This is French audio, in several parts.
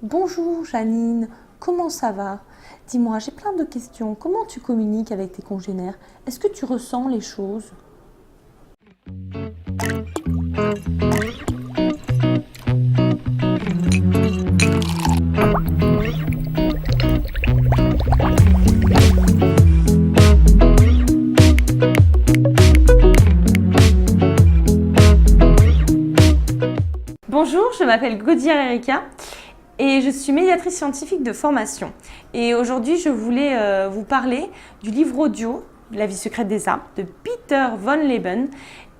Bonjour Janine, comment ça va? Dis-moi, j'ai plein de questions. Comment tu communiques avec tes congénères? Est-ce que tu ressens les choses? Bonjour, je m'appelle Gaudière Erika et je suis médiatrice scientifique de formation. Et aujourd'hui, je voulais vous parler du livre audio La vie secrète des arbres de Peter von Leben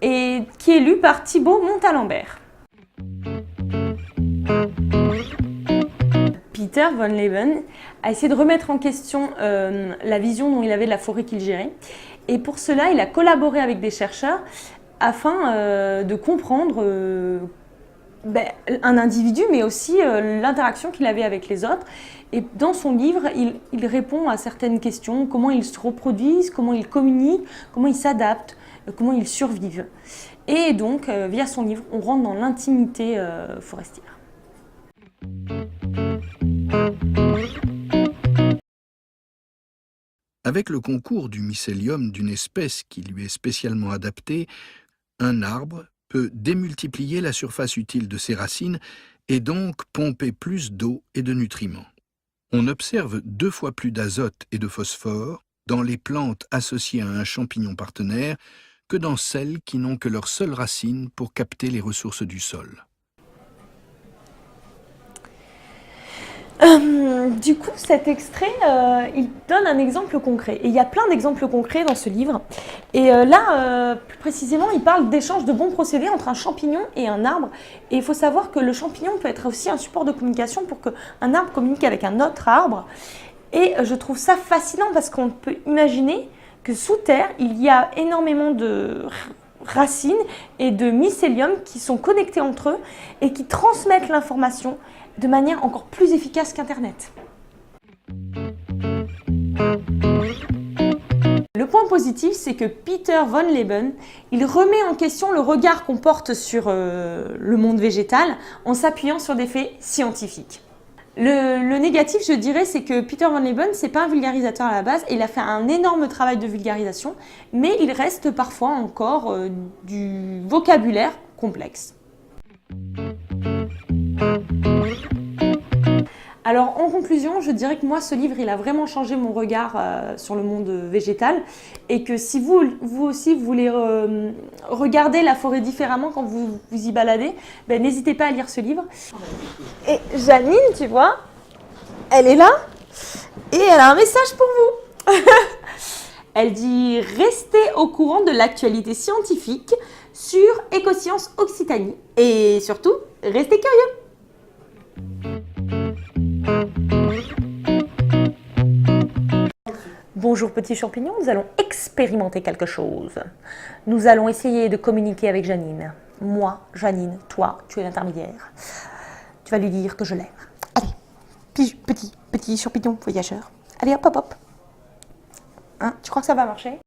et qui est lu par Thibaut Montalembert. Peter von Leben a essayé de remettre en question la vision dont il avait de la forêt qu'il gérait. Et pour cela, il a collaboré avec des chercheurs afin de comprendre un individu, mais aussi l'interaction qu'il avait avec les autres. Et dans son livre, il répond à certaines questions, comment ils se reproduisent, comment ils communiquent, comment ils s'adaptent, comment ils survivent. Et donc, via son livre, on rentre dans l'intimité forestière. Avec le concours du mycélium d'une espèce qui lui est spécialement adaptée, un arbre peut démultiplier la surface utile de ses racines et donc pomper plus d'eau et de nutriments. On observe 2 fois plus d'azote et de phosphore dans les plantes associées à un champignon partenaire que dans celles qui n'ont que leurs seules racines pour capter les ressources du sol. Du coup, cet extrait, il donne un exemple concret. Et il y a plein d'exemples concrets dans ce livre. Et là, plus précisément, il parle d'échange de bons procédés entre un champignon et un arbre. Et il faut savoir que le champignon peut être aussi un support de communication pour qu'un arbre communique avec un autre arbre. Et je trouve ça fascinant parce qu'on peut imaginer que sous terre, il y a énormément de racines et de mycélium qui sont connectés entre eux et qui transmettent l'information de manière encore plus efficace qu'Internet. Le point positif, c'est que Peter von Leben, il remet en question le regard qu'on porte sur le monde végétal en s'appuyant sur des faits scientifiques. Le négatif, je dirais, c'est que Peter von Leben, c'est pas un vulgarisateur à la base, et il a fait un énorme travail de vulgarisation, mais il reste parfois encore du vocabulaire complexe. Alors en conclusion, je dirais que moi ce livre il a vraiment changé mon regard sur le monde végétal et que si vous aussi vous voulez regarder la forêt différemment quand vous y baladez, n'hésitez pas à lire ce livre. Et Janine, tu vois, elle est là et elle a un message pour vous. Elle dit « Restez au courant de l'actualité scientifique sur Écosciences Occitanie et surtout, restez curieux !» Bonjour petits champignons, nous allons expérimenter quelque chose. Nous allons essayer de communiquer avec Janine. Moi, Janine, toi, tu es l'intermédiaire. Tu vas lui dire que je l'aime. Allez, petit champignon voyageur. Allez hop hop hop. Hein, tu crois que ça va marcher ?